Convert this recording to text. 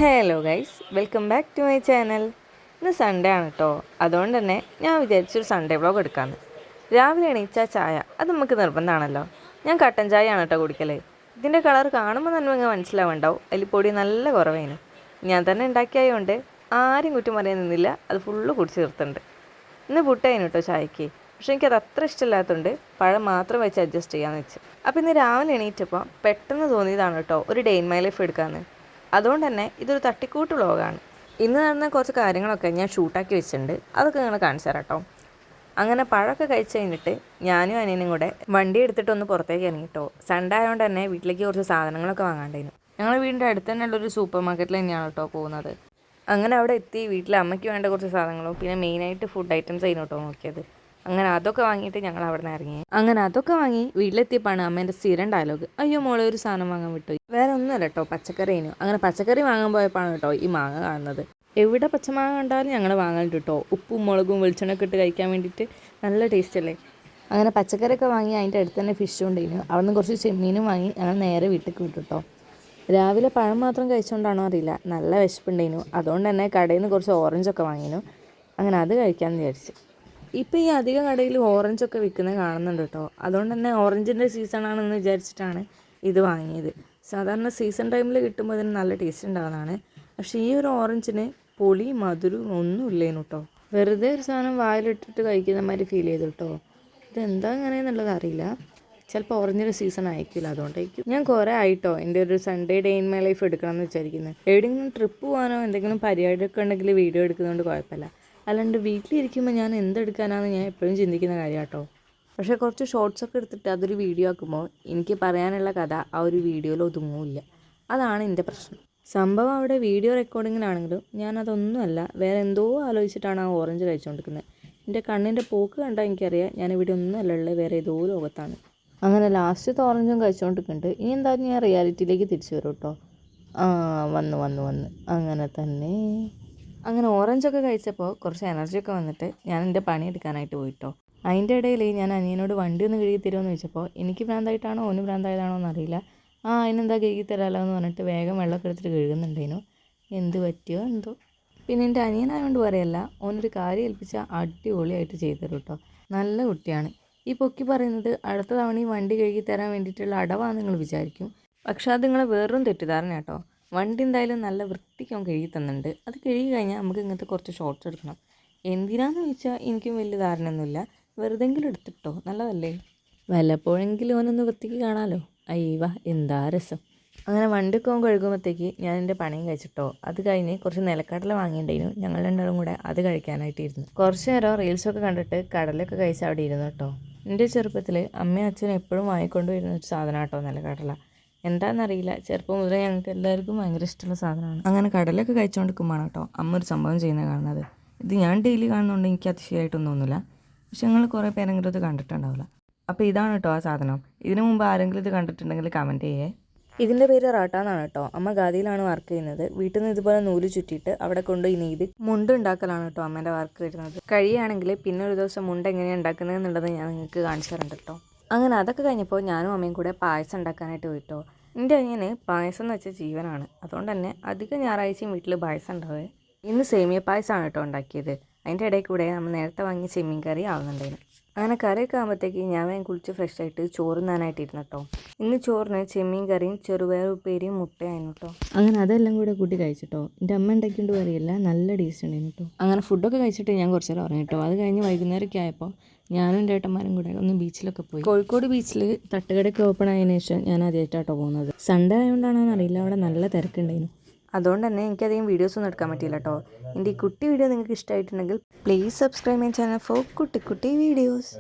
Hello guys, welcome back to my channel. ഇന്ന് Sunday ആണ് കേട്ടോ. അതുകൊണ്ട് തന്നെ ഞാൻ വിചാരിച്ചൊരു സൺഡേ വ്ളോഗ് എടുക്കാമെന്ന്. രാവിലെ എണീച്ചാൽ ചായ അത് നമുക്ക് നിർബന്ധമാണല്ലോ. ഞാൻ കട്ടൻ ചായയാണ് കേട്ടോ കുടിക്കൽ. ഇതിൻ്റെ കളർ കാണുമ്പോൾ തന്നെ നിങ്ങൾ മനസ്സിലാവുണ്ടാവും, അതിൽ പൊടി നല്ല കുറവേനു. ഞാൻ തന്നെ ഉണ്ടാക്കിയതുകൊണ്ട് ആരും കുറ്റം പറയാൻ നിന്നില്ല, അത് ഫുള്ള് കുടിച്ച് തീർത്തുണ്ട്. ഇന്ന് പുട്ടായിരുന്നു കേട്ടോ ചായക്ക്. പക്ഷേ എനിക്കത് അത്ര ഇഷ്ടമില്ലാത്തതുകൊണ്ട് പഴം മാത്രം വെച്ച് അഡ്ജസ്റ്റ് ചെയ്യാമെന്ന് വെച്ച്. അപ്പോൾ ഇന്ന് രാവിലെ എണീറ്റപ്പോൾ പെട്ടെന്ന് തോന്നിയതാണ് കേട്ടോ ഒരു ഡേ ഇൻ മൈ ലൈഫ് എടുക്കാമെന്ന്. അതുകൊണ്ട് തന്നെ ഇതൊരു തട്ടിക്കൂട്ട് വ്ളോഗാണ്. ഇന്ന് നടന്ന കുറച്ച് കാര്യങ്ങളൊക്കെ ഞാൻ ഷൂട്ടാക്കി വെച്ചിട്ടുണ്ട്, അതൊക്കെ നിങ്ങൾ കാണിച്ചു തരാം കേട്ടോ. അങ്ങനെ പഴമൊക്കെ കഴിച്ച് കഴിഞ്ഞിട്ട് ഞാനും അനിയനും കൂടെ വണ്ടി എടുത്തിട്ടൊന്ന് പുറത്തേക്ക് ഇറങ്ങി കേട്ടോ. സൺഡേ ആയതുകൊണ്ട് തന്നെ വീട്ടിലേക്ക് കുറച്ച് സാധനങ്ങളൊക്കെ വാങ്ങാണ്ടായിരുന്നു. ഞങ്ങൾ വീടിൻ്റെ അടുത്ത് തന്നെ ഉള്ളൊരു സൂപ്പർ മാർക്കറ്റിൽ തന്നെയാണ് കേട്ടോ പോകുന്നത്. അങ്ങനെ അവിടെ എത്തി വീട്ടിൽ അമ്മയ്ക്ക് വേണ്ട കുറച്ച് സാധനങ്ങളും പിന്നെ മെയിനായിട്ട് ഫുഡ് ഐറ്റംസ് ആയിരുന്നു കേട്ടോ നോക്കിയത്. അങ്ങനെ അതൊക്കെ വാങ്ങിയിട്ട് ഞങ്ങൾ അവിടെ നിന്ന് ഇറങ്ങി. അങ്ങനെ അതൊക്കെ വാങ്ങി വീട്ടിലെത്തിയപ്പോഴാണ് അമ്മേൻ്റെ സ്ഥിരം ഡയലോഗ്, അയ്യോ മോളെ ഒരു സാധനം വാങ്ങാൻ വിട്ടു. വേറെ ഒന്നുമല്ല കേട്ടോ, പച്ചക്കറിനു. അങ്ങനെ പച്ചക്കറി വാങ്ങാൻ പോയപ്പോഴാണ് കേട്ടോ ഈ മാങ്ങ കാണുന്നത്. എവിടെ പച്ചമാങ്ങ കണ്ടാലും ഞങ്ങൾ വാങ്ങലുണ്ട് കേട്ടോ. ഉപ്പും മുളകും വെളിച്ചെണ്ണയൊക്കെ ഇട്ട് കഴിക്കാൻ വേണ്ടിയിട്ട് നല്ല ടേസ്റ്റ് അല്ലേ. അങ്ങനെ പച്ചക്കറിയൊക്കെ വാങ്ങി അതിൻ്റെ അടുത്ത് തന്നെ ഫിഷ് കൊണ്ടിരുന്നു. അവിടെ നിന്ന് കുറച്ച് ചെമ്മീനും വാങ്ങി ഞങ്ങൾ നേരെ വീട്ടിലേക്ക് വിട്ടു കേട്ടോ. രാവിലെ പഴം മാത്രം കഴിച്ചുകൊണ്ടാണോ അറിയില്ല, നല്ല വിശപ്പുണ്ടായിരുന്നു. അതുകൊണ്ട് തന്നെ കടയിൽ നിന്ന് കുറച്ച് ഓറഞ്ചൊക്കെ വാങ്ങിയിരുന്നു. അങ്ങനെ അത് കഴിക്കാമെന്ന് വിചാരിച്ചു. ഇപ്പോൾ ഈ അധിക കടയിൽ ഓറഞ്ചൊക്കെ വിൽക്കുന്നത് കാണുന്നുണ്ട് കേട്ടോ. അതുകൊണ്ട് തന്നെ ഓറഞ്ചിൻ്റെ സീസണാണെന്ന് വിചാരിച്ചിട്ടാണ് ഇത് വാങ്ങിയത്. സാധാരണ സീസൺ ടൈമിൽ കിട്ടുമ്പോൾ അതിന് നല്ല ടേസ്റ്റ് ഉണ്ടാകുന്നതാണ്. പക്ഷേ ഈ ഒരു ഓറഞ്ചിന് പുളി മധുരം ഒന്നും ഇല്ലേനു കേട്ടോ. വെറുതെ ഒരു സാധനം വായിലിട്ടിട്ട് കഴിക്കുന്ന മാതിരി ഫീൽ ചെയ്തു കേട്ടോ. ഇതെന്താ ഇങ്ങനെയെന്നുള്ളത് അറിയില്ല. ചിലപ്പോൾ ഓറഞ്ചിൻ്റെ സീസൺ ആയിരിക്കില്ല, അതുകൊണ്ടായിരിക്കും. ഞാൻ കുറേ ആയിട്ടോ എൻ്റെ ഒരു Sunday day in my life എടുക്കണം എന്ന് വിചാരിക്കുന്നത്. എവിടെയെങ്കിലും ട്രിപ്പ് പോകാനോ എന്തെങ്കിലും പരിപാടിയൊക്കെ ഉണ്ടെങ്കിൽ വീഡിയോ എടുക്കുന്നതുകൊണ്ട് കുഴപ്പമില്ല. അല്ലാണ്ട് വീട്ടിലിരിക്കുമ്പോൾ ഞാൻ എന്തെടുക്കാനാണെന്ന് ഞാൻ എപ്പോഴും ചിന്തിക്കുന്ന കാര്യം കേട്ടോ. പക്ഷേ കുറച്ച് ഷോർട്സൊക്കെ എടുത്തിട്ട് അതൊരു വീഡിയോ ആക്കുമ്പോൾ എനിക്ക് പറയാനുള്ള കഥ ആ ഒരു വീഡിയോയിൽ ഒതുങ്ങില്ല. അതാണ് എൻ്റെ പ്രശ്നം. സംഭവം അവിടെ വീഡിയോ റെക്കോർഡിങ്ങിനാണെങ്കിലും ഞാനതൊന്നുമല്ല, വേറെ എന്തോ ആലോചിച്ചിട്ടാണ് ആ ഓറഞ്ച് കഴിച്ചുകൊണ്ടിരിക്കുന്നത്. എൻ്റെ കണ്ണിൻ്റെ പോക്ക് കണ്ടാൽ എനിക്കറിയാം ഞാനിവിടെ ഒന്നുമല്ല ഉള്ളത്, വേറെ ഏതോ ലോകത്താണ്. അങ്ങനെ ലാസ്റ്റത്തെ ഓറഞ്ചും കഴിച്ചുകൊണ്ടിരിക്കുന്നുണ്ട്. ഇനി എന്തായാലും ഞാൻ റിയാലിറ്റിയിലേക്ക് തിരിച്ചു വരും കേട്ടോ. വന്ന് അങ്ങനെ തന്നെ. അങ്ങനെ ഓറഞ്ചൊക്കെ കഴിച്ചപ്പോൾ കുറച്ച് എനർജിയൊക്കെ വന്നിട്ട് ഞാൻ എൻ്റെ പണി എടുക്കാനായിട്ട് പോയിട്ടോ. അതിൻ്റെ ഇടയിൽ ഞാൻ അനിയനോട് വണ്ടി ഒന്ന് കഴുകി തരുമെന്ന് ചോദിച്ചപ്പോൾ എനിക്ക് ഭ്രാന്തായിട്ടാണോ ഓന് ഭ്രാന്തായതാണോ എന്നറിയില്ല. അതിനെന്താ കഴുകി തരാമല്ലോ എന്ന് പറഞ്ഞിട്ട് വേഗം വെള്ളമൊക്കെ എടുത്തിട്ട് കഴുകുന്നുണ്ടേനു. എന്ത് പറ്റിയോ എന്തോ. പിന്നെ എൻ്റെ അനിയനായതുകൊണ്ട് പറയല്ല, ഓനൊരു കാര്യം ഏൽപ്പിച്ചാൽ അടിപൊളിയായിട്ട് ചെയ്തു തരും കേട്ടോ. നല്ല കുട്ടിയാണ്. ഈ പൊക്കി പറയുന്നത് അടുത്ത തവണ ഈ വണ്ടി കഴുകി തരാൻ വേണ്ടിയിട്ടുള്ള അടവാന്ന് നിങ്ങൾ വിചാരിക്കും. പക്ഷേ അത് നിങ്ങളെ വേറൊരു തെറ്റിദ്ധാരണ കേട്ടോ. വണ്ടി എന്തായാലും നല്ല വൃത്തിക്ക് അവൻ കഴുകി തന്നിട്ടുണ്ട്. അത് കഴുകി കഴിഞ്ഞാൽ നമുക്ക് ഇങ്ങനത്തെ കുറച്ച് ഷോർട്സ് എടുക്കണം. എന്തിനാന്ന് ചോദിച്ചാൽ എനിക്കും വലിയ ധാരണയൊന്നുമില്ല, വെറുതെങ്കിലും എടുത്തിട്ടോ, നല്ലതല്ലേ. വല്ലപ്പോഴെങ്കിലും അവനൊന്ന് വൃത്തിക്ക് കാണാമല്ലോ. അയ്യവ എന്താ രസം. അങ്ങനെ വണ്ടിയൊക്കെ അവൻ കഴുകുമ്പോഴത്തേക്ക് ഞാൻ എൻ്റെ പണിയും കഴിച്ചിട്ടോ. അത് കഴിഞ്ഞ് കുറച്ച് നിലക്കടല വാങ്ങിയിട്ടുണ്ടായിരുന്നു. ഞങ്ങൾ രണ്ടാളും കൂടെ അത് കഴിക്കാനായിട്ടിരുന്നു. കുറച്ച് നേരം റീൽസൊക്കെ കണ്ടിട്ട് കടലൊക്കെ കഴിച്ച് അവിടെ ഇരുന്നു കേട്ടോ. എൻ്റെ ചെറുപ്പത്തിൽ അമ്മയും അച്ഛനും എപ്പോഴും വാങ്ങിക്കൊണ്ട് വരുന്ന ഒരു സാധനം കേട്ടോ നിലക്കടല. എന്താണെന്നറിയില്ല, ചെറുപ്പം മുതലേ ഞങ്ങൾക്ക് എല്ലാവർക്കും ഭയങ്കര ഇഷ്ടമുള്ള സാധനമാണ്. അങ്ങനെ കടലൊക്കെ കഴിച്ചുകൊണ്ടിരിക്കുമ്പോഴാണ് കേട്ടോ അമ്മ ഒരു സംഭവം ചെയ്യുന്നത് കാണുന്നത്. ഇത് ഞാൻ ഡെയിലി കാണുന്നതുകൊണ്ട് എനിക്ക് അതിശയമായിട്ടൊന്നും തോന്നില്ല, പക്ഷെ ഞങ്ങൾ കുറേ പേരെങ്കിലും ഇത് കണ്ടിട്ടുണ്ടാവില്ല. അപ്പോൾ ഇതാണ് കേട്ടോ ആ സാധനം. ഇതിനു മുമ്പ് ആരെങ്കിലും ഇത് കണ്ടിട്ടുണ്ടെങ്കിൽ കമൻറ്റ് ചെയ്യേ. ഇതിൻ്റെ പേര് റാട്ട എന്നാണ് കേട്ടോ. അമ്മ ഖാദിയിലാണ് വർക്ക് ചെയ്യുന്നത്. വീട്ടിൽ നിന്ന് ഇതുപോലെ നൂല് ചുറ്റിയിട്ട് അവിടെ കൊണ്ടുപോയി നെയ്ത് മുണ്ട് ഉണ്ടാക്കലാണ് കേട്ടോ അമ്മേൻ്റെ വർക്ക് വരുന്നത്. കഴിയുകയാണെങ്കിൽ പിന്നെ ഒരു ദിവസം മുണ്ട് എങ്ങനെയാണ് ഉണ്ടാക്കുന്നത് എന്നുള്ളത് ഞാൻ നിങ്ങൾക്ക് കാണിച്ചു തരുന്നുണ്ട് കേട്ടോ. അങ്ങനെ അതൊക്കെ കഴിഞ്ഞപ്പോൾ ഞാനും അമ്മയും കൂടെ പായസം ഉണ്ടാക്കാനായിട്ട് പോയിട്ടോ. എൻ്റെ അനിയന് പായസം എന്ന് വെച്ചാൽ ജീവനാണ്. അതുകൊണ്ട് തന്നെ അധികം ഞായറാഴ്ചയും വീട്ടിൽ പായസം ഉണ്ടാവുക. ഇന്ന് സേമിയ പായസമാണ് കേട്ടോ ഉണ്ടാക്കിയത്. അതിൻ്റെ ഇടയിൽ കൂടെ നമ്മൾ നേരത്തെ വാങ്ങിയ ചെമ്മീൻ കറി ആവുന്നുണ്ടായിരുന്നു. അങ്ങനെ കറിയൊക്കെ ആകുമ്പോഴത്തേക്ക് ഞാൻ വേഗം കുളിച്ച് ഫ്രഷ് ആയിട്ട് ചോറ് നാനായിട്ടിരുന്നു കേട്ടോ. ഇന്ന് ചോറിന് ചെമ്മീൻ കറിയും ചെറുപയർ ഉപ്പേരിയും മുട്ടയായിരുന്നു കേട്ടോ. അങ്ങനെ അതെല്ലാം കൂടെ കൂട്ടി കഴിച്ചിട്ടോ. എൻ്റെ അമ്മ ഉണ്ടാക്കിക്കൊണ്ട് പറയില്ല, നല്ല ടേസ്റ്റ് ഉണ്ടായിരുന്നു കേട്ടോ. അങ്ങനെ ഫുഡൊക്കെ കഴിച്ചിട്ട് ഞാൻ കുറച്ച് നേരം ഉറങ്ങി കേട്ടോ. അത് കഴിഞ്ഞ് വൈകുന്നേരമൊക്കെ ആയപ്പോൾ ഞാനും എൻ്റെ ഏട്ടന്മാരും കൂടെ ഒന്ന് ബീച്ചിലൊക്കെ പോയി. കോഴിക്കോട് ബീച്ചിൽ തട്ടുകടയൊക്കെ ഓപ്പൺ ആയതിനു ശേഷം ഞാൻ ആദ്യമായിട്ടാട്ടോ പോകുന്നത്. സൺഡേ ആയതുകൊണ്ടാണോ എന്നറിയില്ല, അവിടെ നല്ല തിരക്കുണ്ടായിരുന്നു. അതുകൊണ്ട് തന്നെ എനിക്കധികം വീഡിയോസ് ഒന്നും എടുക്കാൻ പറ്റിയില്ല കേട്ടോ. എൻ്റെ ഈ കുട്ടി വീഡിയോ നിങ്ങൾക്ക് ഇഷ്ടമായിട്ടുണ്ടെങ്കിൽ please subscribe my channel for കുട്ടി വീഡിയോസ്.